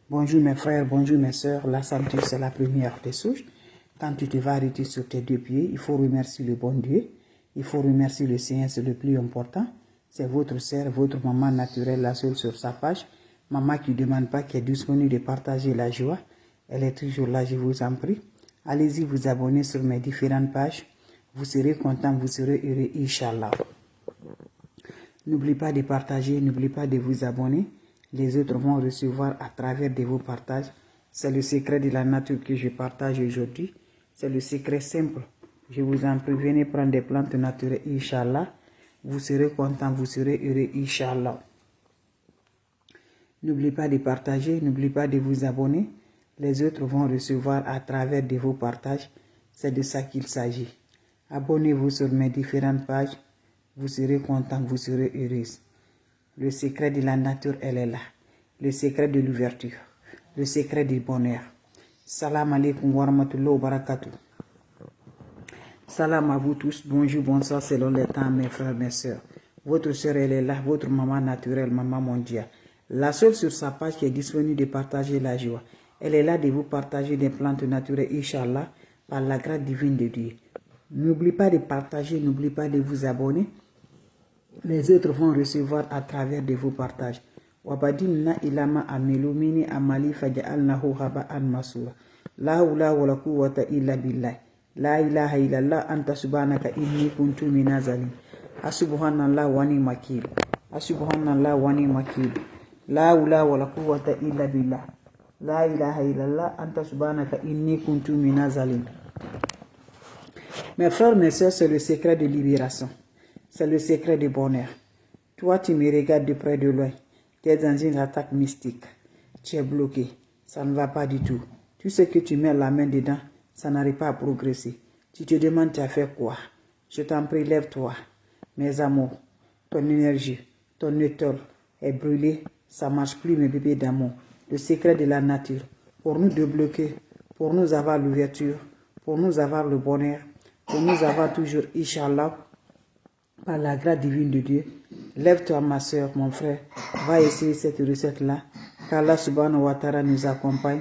Bonjour mes frères, bonjour mes sœurs. La santé, c'est la première des souches. Quand tu te vas arrêter sur tes deux pieds, il faut remercier le bon Dieu. Il faut remercier le Seigneur, c'est le plus important. C'est votre sœur, votre maman naturelle, la seule sur sa page. Maman qui ne demande pas, qui est disponible de partager la joie. Elle est toujours là, je vous en prie. Allez-y vous abonner sur mes différentes pages. Vous serez content, vous serez heureux, Inch'Allah. N'oubliez pas de partager, n'oubliez pas de vous abonner. Les autres vont recevoir à travers de vos partages. C'est le secret de la nature que je partage aujourd'hui. C'est le secret simple. Je vous en prie, venez prendre des plantes naturelles, Inch'Allah. Vous serez content, vous serez heureux, Inch'Allah. N'oubliez pas de partager, n'oubliez pas de vous abonner. Les autres vont recevoir à travers de vos partages. C'est de ça qu'il s'agit. Abonnez-vous sur mes différentes pages. Vous serez content, vous serez heureuse. Le secret de la nature, elle est là. Le secret de l'ouverture. Le secret du bonheur. Salam alaikum wa rahmatullahi wa barakatuh. Salam à vous tous. Bonjour, bonsoir selon les temps, mes frères, mes sœurs. Votre sœur, elle est là. Votre maman naturelle, maman mondiale. La seule sur sa page qui est disponible de partager la joie. Elle est là de vous partager des plantes naturelles, Inch'Allah, par la grâce divine de Dieu. N'oubliez pas de partager, n'oubliez pas de vous abonner. Les autres vont recevoir à travers de vos partages. Wabadimna ilama amelumini amali faja'alnahu haba'an masura. La hawla wa la quwwata illa billah. La ilaha illallah anta subhanaka inni kuntu minaz zalim. Asubhanallah wa ni'mal wakeel. Asubhanallah wa ni'mal wakeel. La hawla wa la quwwata illa billah. La ilaha illallah anta subhanaka inni kuntu minaz zalim. Mes frères, mes sœurs, c'est le secret de libération. C'est le secret du bonheur. Toi, tu me regardes de près de loin. Tu es dans une attaque mystique. Tu es bloqué. Ça ne va pas du tout. Tu sais que tu mets la main dedans, ça n'arrive pas à progresser. Tu te demandes, tu as fait quoi? Je t'en prie, lève-toi. Mes amours, ton énergie, ton étoile est brûlée. Ça ne marche plus, mes bébés d'amour. Le secret de la nature. Pour nous débloquer, pour nous avoir l'ouverture, pour nous avoir le bonheur, pour nous avoir toujours, Inch'Allah, par la grâce divine de Dieu. Lève-toi, ma soeur, mon frère. Va essayer cette recette-là. Qu'Allah subhanahu wa ta'ala nous accompagne.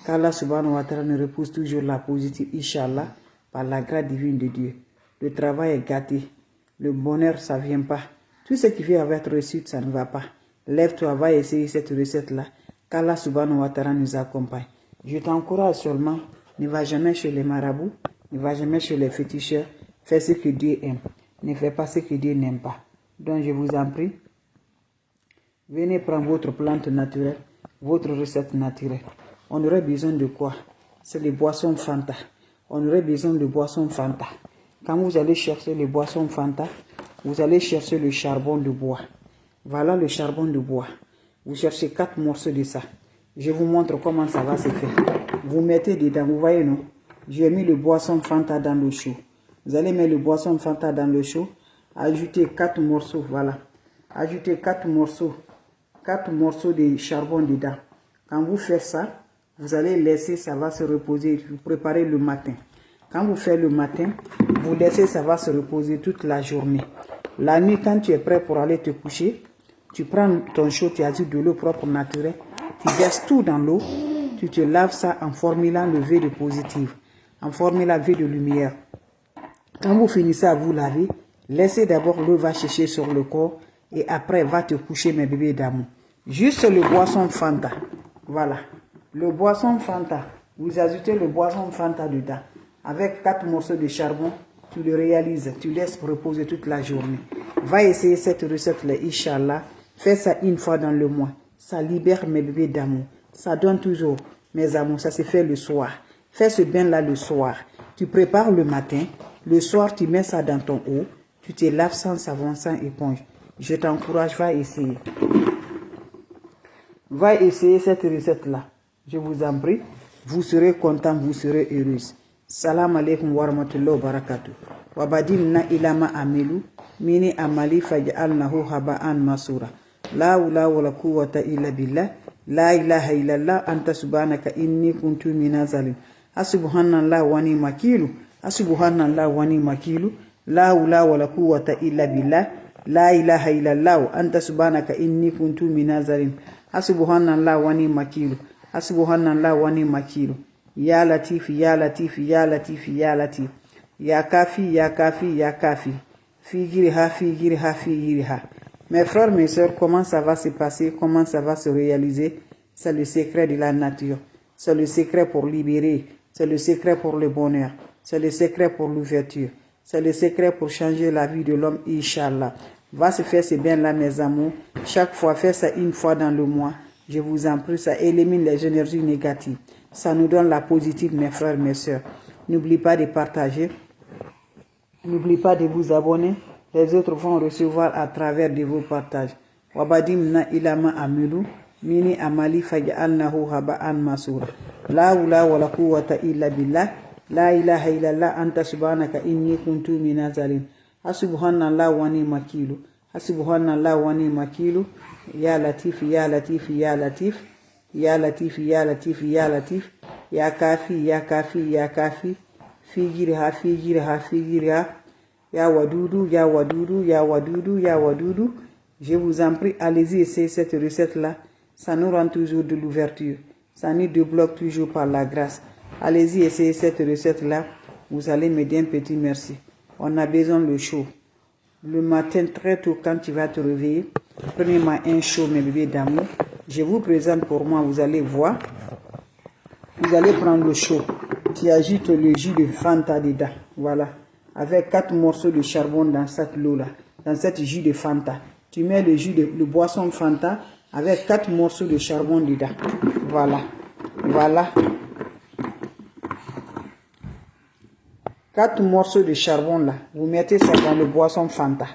Qu'Allah subhanahu wa ta'ala nous repousse toujours la positive, Inch'Allah, par la grâce divine de Dieu. Le travail est gâté. Le bonheur, ça ne vient pas. Tout ce qui vient avec réussite, ça ne va pas. Lève-toi, va essayer cette recette-là. Qu'Allah subhanahu wa ta'ala nous accompagne. Je t'encourage seulement. Ne va jamais chez les marabouts. Ne va jamais chez les féticheurs. Fais ce que Dieu aime. Ne fais pas ce que Dieu n'aime pas. Donc je vous en prie, venez prendre votre plante naturelle, votre recette naturelle. On aurait besoin de quoi? C'est les boissons Fanta. On aurait besoin de boissons Fanta. Quand vous allez chercher les boissons Fanta, vous allez chercher le charbon de bois. Voilà le charbon de bois. Vous cherchez 4 morceaux de ça. Je vous montre comment ça va se faire. Vous mettez dedans, vous voyez non? J'ai mis le boisson Fanta dans le chaud. Vous allez mettre le boisson Fanta dans le chaud. Ajoutez 4 morceaux, voilà. Ajoutez 4 morceaux de charbon dedans. Quand vous faites ça, vous allez laisser, ça va se reposer. Vous préparez le matin. Quand vous faites le matin, vous laissez, ça va se reposer toute la journée. La nuit, quand tu es prêt pour aller te coucher, tu prends ton chaud, tu ajoutes de l'eau propre naturelle, tu verses tout dans l'eau, tu te laves ça en formulant le V de positif, en formulant V de lumière. Quand vous finissez à vous laver, laissez d'abord l'eau va chercher sur le corps et après va te coucher, mes bébés d'amour. Juste le boisson Fanta. Voilà. Le boisson Fanta. Vous ajoutez le boisson Fanta dedans. Avec 4 morceaux de charbon, tu le réalises. Tu laisses reposer toute la journée. Va essayer cette recette-là, Inch'Allah. Fais ça une fois dans le mois. Ça libère mes bébés d'amour. Ça donne toujours, mes amours. Ça se fait le soir. Fais ce bain-là le soir. Tu prépares le matin. Le soir, tu mets ça dans ton eau. Tu te laves sans savon, sans éponge. Je t'encourage, va essayer. Va essayer cette recette-là. Je vous en prie. Vous serez content, vous serez heureuse. Salam alaikum wa rahmatullahi wa barakatuh. Wabadimna ilama amelu. Mini amali faja'alnahu haba'an masura. La hawla wa la quwwata illa billah. La ilaha illallah anta subhanaka inni kuntu minaz zalim. Asubhanallah wa ni'mal wakeel. Asubhanallah wa ni'mal wakeel. La hawla wa la quwwata illa billah. La ilaha illallah anta subhanaka inni kuntu minaz zalim. Hasbuhanallah wa ni'mal wakil. Hasbuhanallah wa ni'mal wakil. Ya Latif, Ya Latif, Ya Latif, Ya Latif. Ya Kafi, Ya Kafi, Ya Kafi. Figiriha, Figiriha, Figiriha. Mes frères, mes soeurs, comment ça va se passer, comment ça va se réaliser? C'est le secret de la nature. C'est le secret pour libérer. C'est le secret pour le bonheur. C'est le secret pour l'ouverture. C'est le secret pour changer la vie de l'homme, Inch'Allah. Va se faire ce bien-là, mes amours. Chaque fois, faites ça une fois dans le mois. Je vous en prie, ça élimine les énergies négatives. Ça nous donne la positive, mes frères, mes soeurs. N'oubliez pas de partager. N'oubliez pas de vous abonner. Les autres vont recevoir à travers de vos partages. Wabadimna ilama amilu. Mini amali faj'alnahu haba'an masura. La hawla wala quwwata illa billah. La ilaha illallah anta subhanaka inni kuntu minaz zalimin. Hasbuhanallah wa ni'mal wakil. Hasbuhanallah wa ni'mal wakil. Ya Latif, Ya Latif, Ya Latif. Ya Latif, Ya Latif, Ya Latif. Ya Kafi, Ya Kafi, Ya Kafi. Figiriha, Figiriha, Figiriha. Ya Wadudu, Ya Wadudu, Ya Wadudu, Ya Wadudu. Je vous en prie, allez-y essayer cette recette-là. Ça nous rend toujours de l'ouverture. Ça nous débloque toujours par la grâce. Allez-y essayer cette recette-là. Vous allez me dire un petit merci. On a besoin de chaud. Le matin, très tôt, quand tu vas te réveiller, prenez-moi un chaud, mes bébés d'amour. Je vous présente pour moi, vous allez voir. Vous allez prendre le chaud. Tu ajoutes le jus de Fanta dedans. Voilà. Avec 4 morceaux de charbon dans cette eau-là. Dans cette jus de Fanta. Tu mets le jus de boisson Fanta avec 4 morceaux de charbon dedans. Voilà. Voilà. 4 morceaux de charbon là. Vous mettez ça dans le boisson Fanta.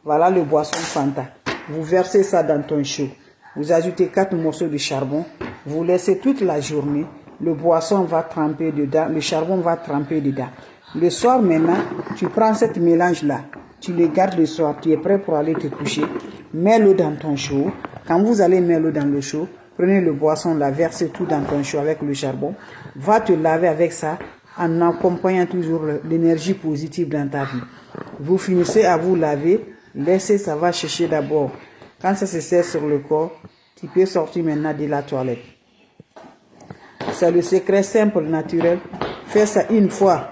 Voilà le boisson Fanta. Vous versez ça dans ton chaud. Vous ajoutez 4 morceaux de charbon. Vous laissez toute la journée. Le boisson va tremper dedans. Le charbon va tremper dedans. Le soir maintenant, tu prends cette mélange là. Tu le gardes le soir. Tu es prêt pour aller te coucher. Mets l'eau dans ton chaud. Quand vous allez mettre l'eau dans le chaud, prenez le boisson là, versez tout dans ton chaud avec le charbon. Va te laver avec ça en accompagnant toujours l'énergie positive dans ta vie. Vous finissez à vous laver. Laissez, ça va chercher d'abord. Quand ça se sert sur le corps, tu peux sortir maintenant de la toilette. C'est le secret simple, naturel. Faites ça une fois.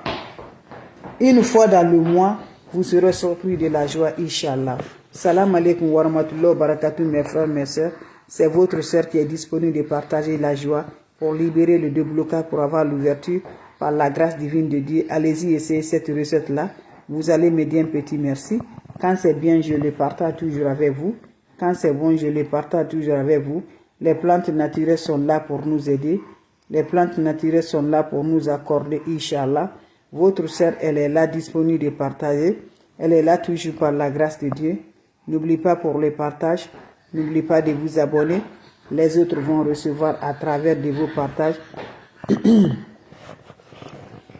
Une fois dans le mois, vous serez surpris de la joie, Inch'Allah. Salam alaikum wa rahmatullahi wa barakatuh, mes frères, mes soeurs. C'est votre soeur qui est disponible de partager la joie pour libérer le déblocage, pour avoir l'ouverture par la grâce divine de Dieu. Allez-y, essayez cette recette-là. Vous allez me dire un petit merci. Quand c'est bien, je le partage toujours avec vous. Quand c'est bon, je le partage toujours avec vous. Les plantes naturelles sont là pour nous aider. Les plantes naturelles sont là pour nous accorder, Inch'Allah. Votre sœur, elle est là disponible de partager. Elle est là toujours par la grâce de Dieu. N'oubliez pas pour le partage. N'oubliez pas de vous abonner. Les autres vont recevoir à travers de vos partages.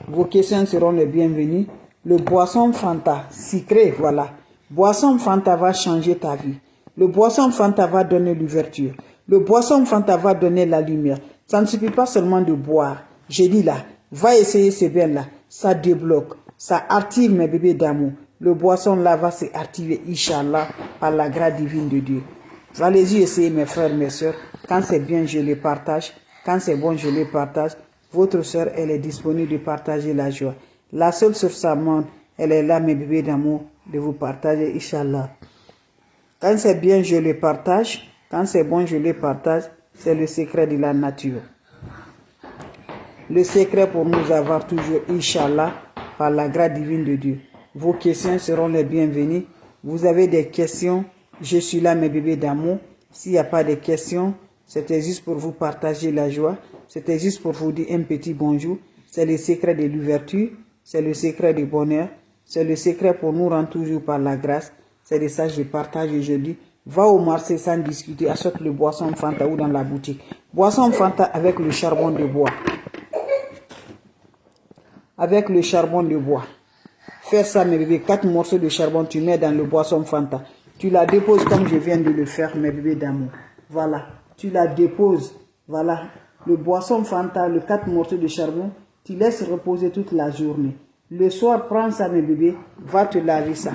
Vos questions seront les bienvenues. Le boisson Fanta, sucré, voilà. Boisson Fanta va changer ta vie. Le boisson Fanta va donner l'ouverture. Le boisson Fanta va donner la lumière. Ça ne suffit pas seulement de boire. J'ai dit là, va essayer ce bien-là. Ça débloque. Ça active mes bébés d'amour. Le boisson là va se activer, Inch'Allah, par la grâce divine de Dieu. Allez-y essayer, mes frères, mes soeurs. Quand c'est bien, je les partage. Quand c'est bon, je les partage. Votre soeur, elle est disponible de partager la joie. La seule sur sa monde, elle est là, mes bébés d'amour, de vous partager, Inch'Allah. Quand c'est bien, je les partage. Quand c'est bon, je les partage. C'est le secret de la nature. Le secret pour nous avoir toujours, Inch'Allah, par la grâce divine de Dieu. Vos questions seront les bienvenues. Vous avez des questions, je suis là, mes bébés d'amour. S'il n'y a pas de questions, c'était juste pour vous partager la joie. C'était juste pour vous dire un petit bonjour. C'est le secret de l'ouverture. C'est le secret du bonheur. C'est le secret pour nous rendre toujours par la grâce. C'est de ça que je partage aujourd'hui. Va au marché sans discuter. Achète le boisson Fanta ou dans la boutique. Boisson Fanta avec le charbon de bois. Avec le charbon de bois. Fais ça, mes bébés. 4 morceaux de charbon, tu mets dans le boisson Fanta. Tu la déposes comme je viens de le faire, mes bébés d'amour. Voilà. Tu la déposes. Voilà. Le boisson Fanta, le 4 morceaux de charbon, tu laisses reposer toute la journée. Le soir, prends ça, mes bébés. Va te laver ça.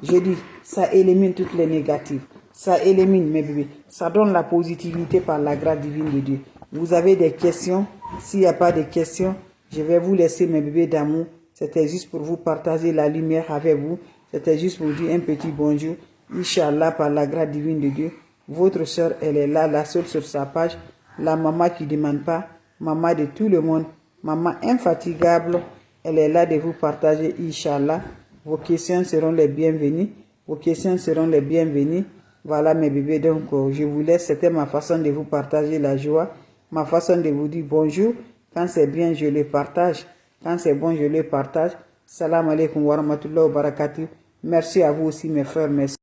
Je dis, ça élimine toutes les négatives. Ça élimine, mes bébés. Ça donne la positivité par la grâce divine de Dieu. Vous avez des questions? S'il n'y a pas de questions, je vais vous laisser, mes bébés d'amour. C'était juste pour vous partager la lumière avec vous. C'était juste pour vous dire un petit bonjour. Inch'Allah, par la grâce divine de Dieu. Votre soeur, elle est là, la seule sur sa page. La maman qui ne demande pas. Maman de tout le monde. Maman infatigable. Elle est là de vous partager, Inch'Allah. Vos questions seront les bienvenues. Vos questions seront les bienvenues. Voilà mes bébés, donc je vous laisse. C'était ma façon de vous partager la joie. Ma façon de vous dire bonjour. Quand c'est bien, je le partage. Quand c'est bon, je le partage. Salam alaikum wa rahmatullahi wa barakatuh. Merci à vous aussi mes frères, merci.